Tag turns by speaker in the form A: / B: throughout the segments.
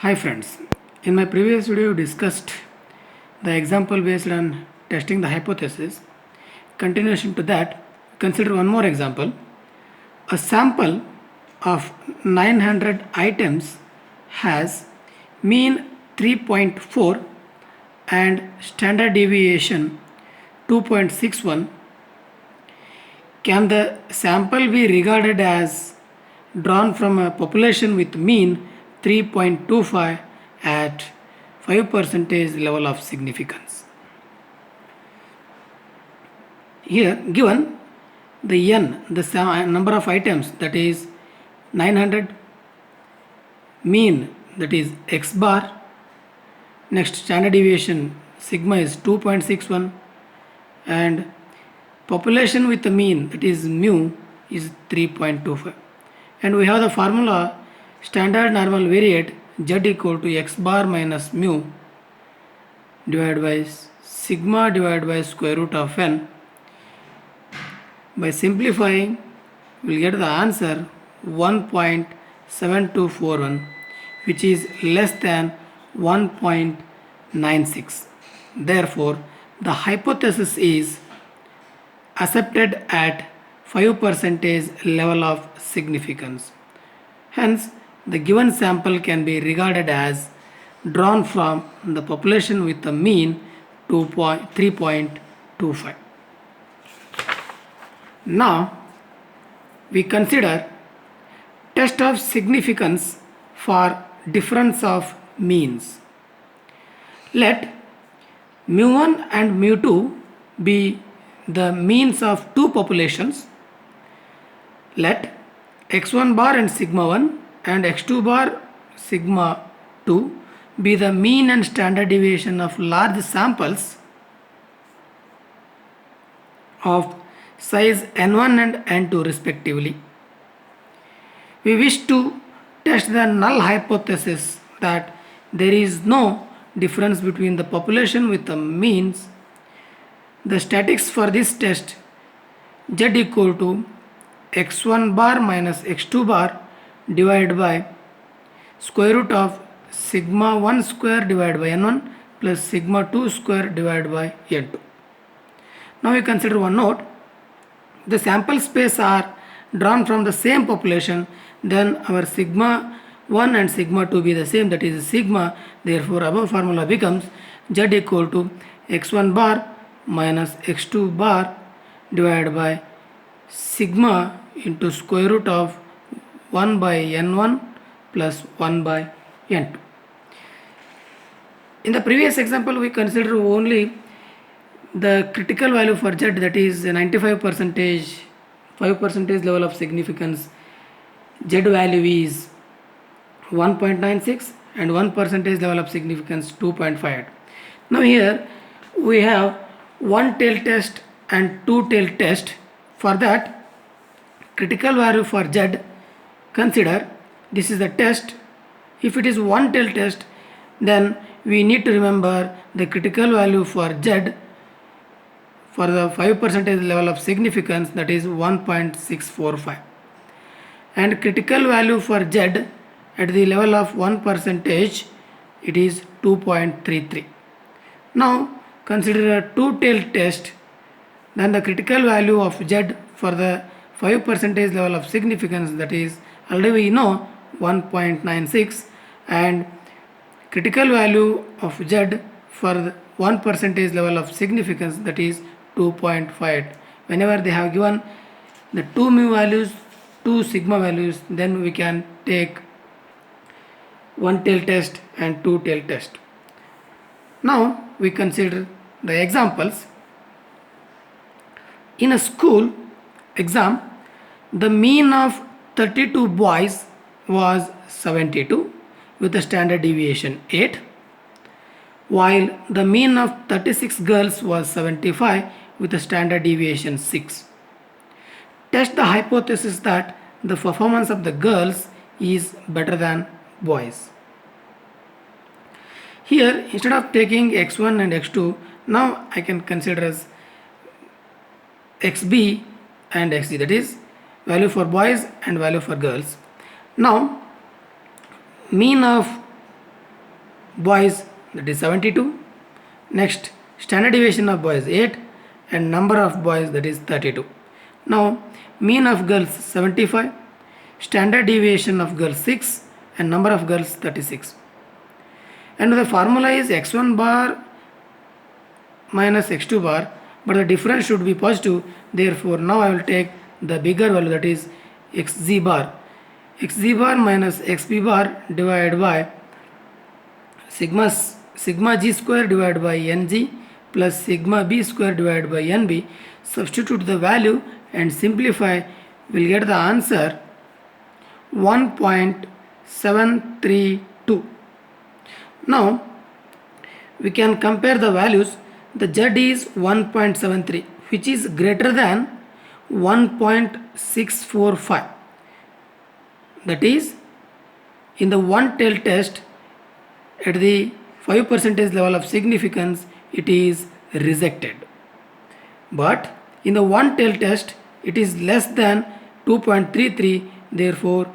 A: Hi friends, in my previous video we discussed the example based on testing the hypothesis. Continuation to that, consider one more example. A sample of 900 items has mean 3.4 and standard deviation 2.61. Can the sample be regarded as drawn from a population with mean 3.25 at 5% level of significance? Here given the n, the number of items, that is 900, mean, that is x bar, next standard deviation sigma is 2.61, and population with the mean, that is mu, is 3.25, and we have the formula standard normal variate z equal to x bar minus mu divided by sigma divided by square root of n. By simplifying, we will get the answer 1.7241, which is less than 1.96. Therefore, the hypothesis is accepted at 5% level of significance. Hence, the given sample can be regarded as drawn from the population with a mean 3.25. Now, we consider test of significance for difference of means. Let mu1 and mu2 be the means of two populations. Let x1 bar and sigma 1 and x2 bar sigma 2 be the mean and standard deviation of large samples of size n1 and n2 respectively. We wish to test the null hypothesis that there is no difference between the population with the means. The statistics for this test, z equal to x1 bar minus x2 bar divided by square root of sigma 1 square divided by n1 plus sigma 2 square divided by n2. Now we consider one note. The sample space are drawn from the same population, then our sigma 1 and sigma 2 be the same, that is sigma. Therefore, above formula becomes z equal to x1 bar minus x2 bar divided by sigma into square root of 1 by n1 plus 1 by n2. In the previous example, we consider only the critical value for z, that is 95%, 5% level of significance. Z value is 1.96 and 1% level of significance 2.58. Now here we have one tail test and two tail test. For that, critical value for z, consider this is the test. If it is one tail test, then we need to remember the critical value for z for the 5% level of significance, that is 1.645, and critical value for z at the level of 1%, it is 2.33. Now consider a two tail test. Then the critical value of z for the 5% level of significance, that is already we know 1.96, and critical value of z for the 1% level of significance, that is 2.5. Whenever they have given the two mu values, two sigma values, then we can take one tail test and two tail test. Now we consider the examples. In a school exam, the mean of 32 boys was 72 with a standard deviation 8, while the mean of 36 girls was 75 with a standard deviation 6. Test the hypothesis that the performance of the girls is better than boys. Here, instead of taking x1 and x2, now I can consider as xb and xc, that is value for boys and value for girls. Now mean of boys, that is 72. Next, standard deviation of boys 8 and number of boys, that is 32. Now mean of girls 75, standard deviation of girls 6 and number of girls 36. And the formula is x1 bar minus x2 bar, but the difference should be positive. Therefore now I will take the bigger value, that is xz bar. Xz bar minus xb bar divided by sigma g square divided by ng plus sigma b square divided by nb. Substitute the value and simplify, will get the answer 1.732. Now we can compare the values. The z is 1.73, which is greater than 1.645. That is, in the one tail test at the 5% level of significance, it is rejected. But in the one tail test, it is less than 2.33. Therefore,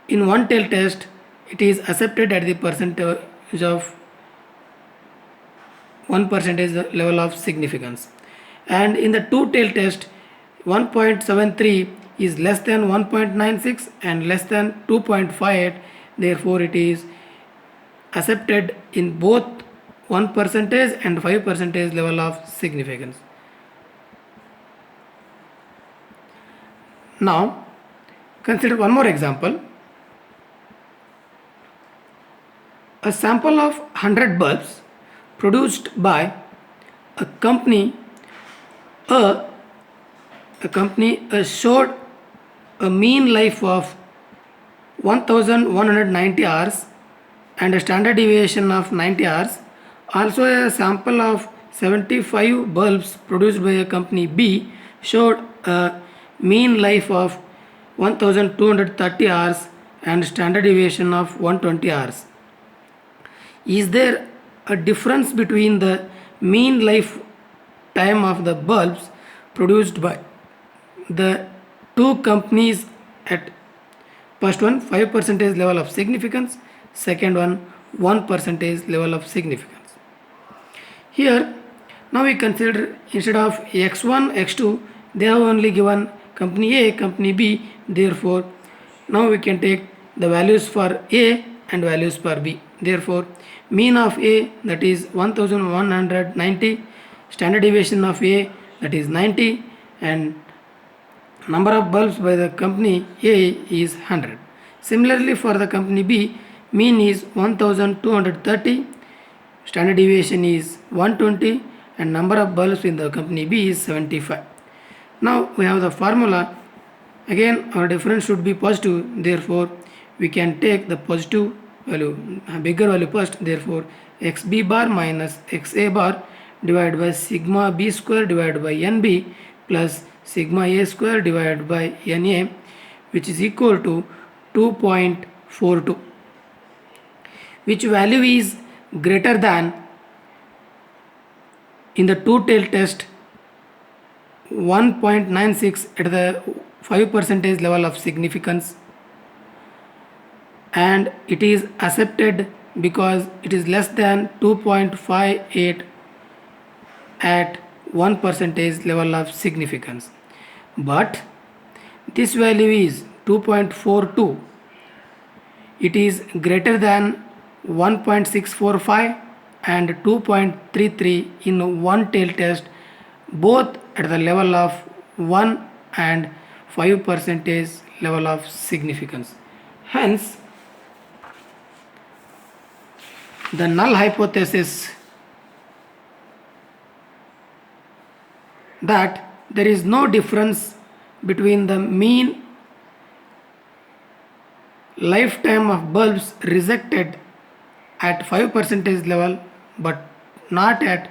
A: in one tail test, it is accepted at the percentage of 1% level of significance. And in the two tail test, 1.73 is less than 1.96 and less than 2.58. Therefore, it is accepted in both 1% and 5% level of significance. Now consider one more example. A sample of 100 bulbs produced by a company showed a mean life of 1190 hours and a standard deviation of 90 hours. Also, a sample of 75 bulbs produced by a company B showed a mean life of 1230 hours and standard deviation of 120 hours. Is there a difference between the mean life time of the bulbs produced by the two companies at first one 5% level of significance, second one 1% level of significance? Here now we consider, instead of x1 x2, they have only given company A, company B. Therefore now we can take the values for A and values for B. Therefore mean of A, that is 1190, standard deviation of A, that is 90, and number of bulbs by the company A is 100. Similarly, for the company B, mean is 1230, standard deviation is 120, and number of bulbs in the company B is 75. Now we have the formula. Again, our difference should be positive. Therefore we can take the positive value, bigger value first. Therefore xb bar minus xa bar divided by sigma b square divided by nb plus sigma a square divided by na, which is equal to 2.42, which value is greater than, in the two tail test, 1.96 at the 5% level of significance, and it is accepted because it is less than 2.58 at 1% level of significance. But this value is 2.42. It is greater than 1.645 and 2.33 in one tail test, both at the level of 1 and 5% level of significance. Hence, the null hypothesis that there is no difference between the mean lifetime of bulbs rejected at 5% level but not at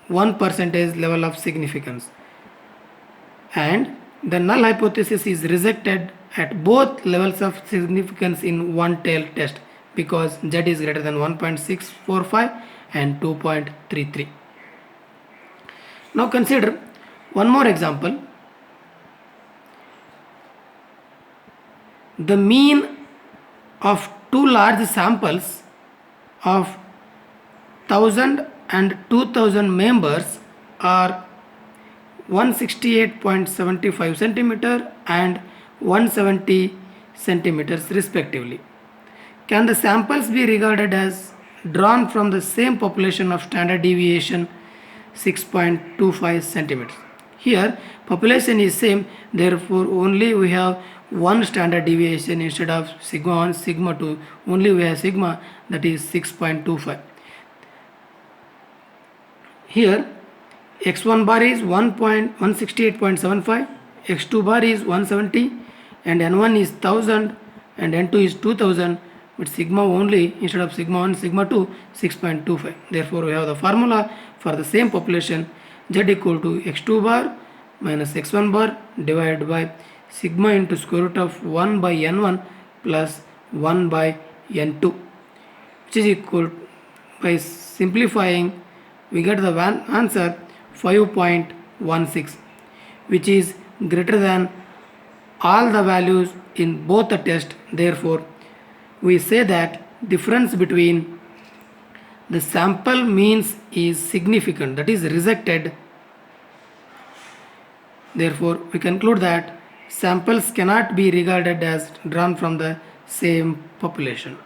A: 1% level of significance, and the null hypothesis is rejected at both levels of significance in one tail test because z is greater than 1.645 and 2.33. Now consider one more example. The mean of two large samples of 1000 and 2000 members are 168.75 centimeter and 170 centimeters respectively. Can the samples be regarded as drawn from the same population of standard deviation 6.25 centimeters? Here population is same, therefore only we have one standard deviation instead of sigma 1, sigma 2, only we have sigma, that is 6.25. Here x1 bar is 168.75, x2 bar is 170, and n1 is 1000 and n2 is 2000, but sigma only instead of sigma 1, sigma 2, 6.25. Therefore we have the formula for the same population, z equal to x2 bar minus x1 bar divided by sigma into square root of 1 by n1 plus 1 by n2, which is equal, by simplifying we get the answer 5.16, which is greater than all the values in both the tests. Therefore we say that difference between the sample means is significant, that is rejected. Therefore we conclude that samples cannot be regarded as drawn from the same population.